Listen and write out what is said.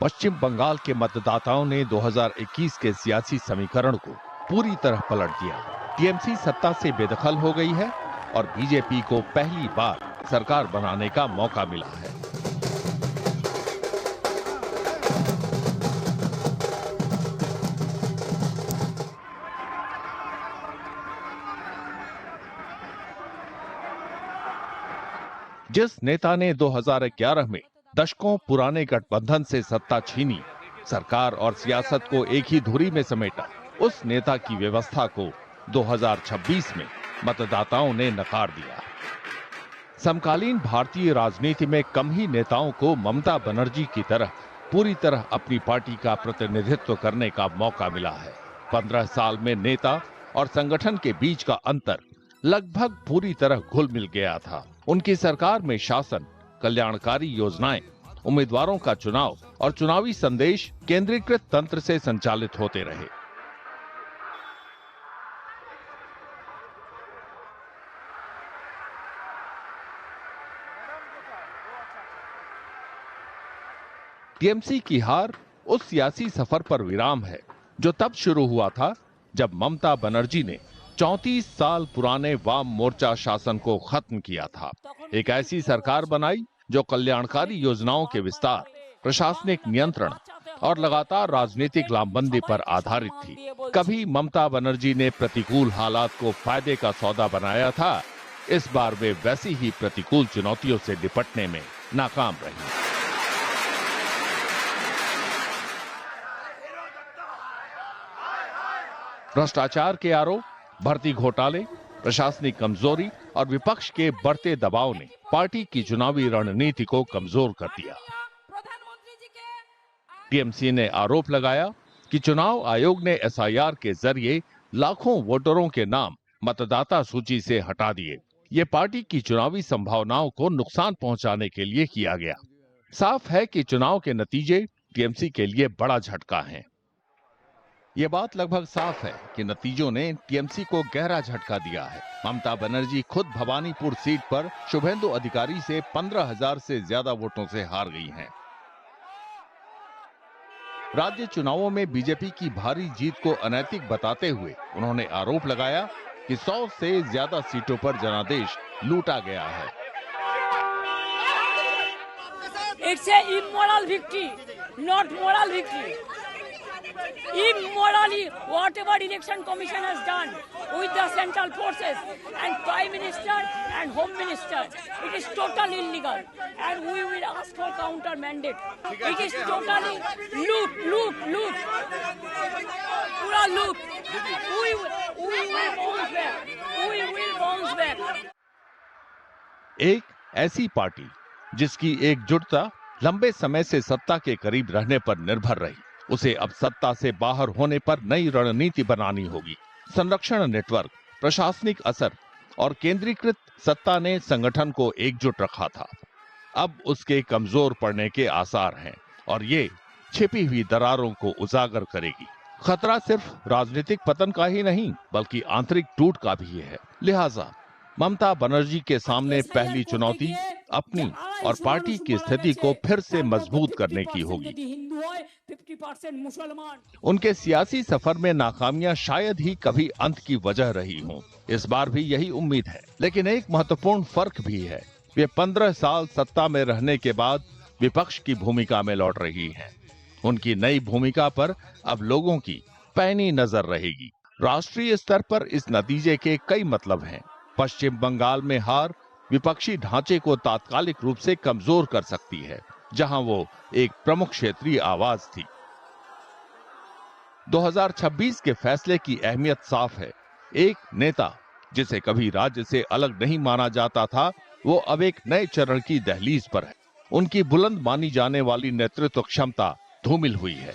पश्चिम बंगाल के मतदाताओं ने 2021 के सियासी समीकरण को पूरी तरह पलट दिया। टीएमसी सत्ता से बेदखल हो गई है और बीजेपी को पहली बार सरकार बनाने का मौका मिला है। जिस नेता ने 2011 में दशकों पुराने गठबंधन से सत्ता छीनी, सरकार और सियासत को एक ही धुरी में समेटा, उस नेता की व्यवस्था को 2026 में मतदाताओं ने नकार दिया। समकालीन भारतीय राजनीति में कम ही नेताओं को ममता बनर्जी की तरह पूरी तरह अपनी पार्टी का प्रतिनिधित्व करने का मौका मिला है। 15 साल में नेता और संगठन के बीच का अंतर लगभग पूरी तरह घुल मिल गया था। उनकी सरकार में शासन, कल्याणकारी योजनाएं, उम्मीदवारों का चुनाव और चुनावी संदेश केंद्रीकृत तंत्र से संचालित होते रहे। टीएमसी की हार उस सियासी सफर पर विराम है जो तब शुरू हुआ था जब ममता बनर्जी ने 34 साल पुराने वाम मोर्चा शासन को खत्म किया था। एक ऐसी सरकार बनाई जो कल्याणकारी योजनाओं के विस्तार, प्रशासनिक नियंत्रण और लगातार राजनीतिक लामबंदी पर आधारित थी। कभी ममता बनर्जी ने प्रतिकूल हालात को फायदे का सौदा बनाया था, इस बार वे वैसी ही प्रतिकूल चुनौतियों से निपटने में नाकाम रही। भ्रष्टाचार के आरोप, भर्ती घोटाले, प्रशासनिक कमजोरी और विपक्ष के बढ़ते दबाव ने पार्टी की चुनावी रणनीति को कमजोर कर दिया। टीएमसी ने आरोप लगाया कि चुनाव आयोग ने एसआईआर के जरिए लाखों वोटरों के नाम मतदाता सूची से हटा दिए। ये पार्टी की चुनावी संभावनाओं को नुकसान पहुंचाने के लिए किया गया। साफ है कि चुनाव के नतीजे टीएमसी के लिए बड़ा झटका हैं। ये बात लगभग साफ है कि नतीजों ने टीएमसी को गहरा झटका दिया है। ममता बनर्जी खुद भवानीपुर सीट पर शुभेंदु अधिकारी से 15,000 से ज्यादा वोटों से हार गई हैं। राज्य चुनावों में बीजेपी की भारी जीत को अनैतिक बताते हुए उन्होंने आरोप लगाया कि 100 से ज्यादा सीटों पर जनादेश लूटा गया है। It's a immoral victory, not moral victory. Immorally, whatever election commission has done with the central forces and prime minister and home minister, it is totally illegal, and we will ask for counter mandate. It is totally loot, pura loot. We will bounce back. We will bounce back. एक ऐसी party जिसकी एकजुटता लंबे समय से सत्ता के करीब रहने पर निर्भर रही, उसे अब सत्ता से बाहर होने पर नई रणनीति बनानी होगी। संरक्षण नेटवर्क, प्रशासनिक असर और केंद्रीकृत सत्ता ने संगठन को एकजुट रखा था। अब उसके कमजोर पड़ने के आसार हैं और ये छिपी हुई दरारों को उजागर करेगी। खतरा सिर्फ राजनीतिक पतन का ही नहीं, बल्कि आंतरिक टूट का भी है। लिहाजा ममता बनर्जी के सामने पहली चुनौती अपनी और पार्टी की स्थिति को फिर से मजबूत करने की होगी। उनके सियासी सफर में नाकामियां शायद ही कभी अंत की वजह रही हों। इस बार भी यही उम्मीद है, लेकिन एक महत्वपूर्ण फर्क भी है। वे 15 साल सत्ता में रहने के बाद विपक्ष की भूमिका में लौट रही हैं। उनकी नई भूमिका पर अब लोगों की पैनी नजर रहेगी। राष्ट्रीय स्तर पर इस नतीजे के कई मतलब हैं। पश्चिम बंगाल में हार विपक्षी ढांचे को तात्कालिक रूप से कमजोर कर सकती है, जहां वो एक प्रमुख क्षेत्रीय आवाज थी। 2026 के फैसले की अहमियत साफ है। एक नेता जिसे कभी राज्य से अलग नहीं माना जाता था, वो अब एक नए चरण की दहलीज पर है। उनकी बुलंद मानी जाने वाली नेतृत्व क्षमता धूमिल हुई है।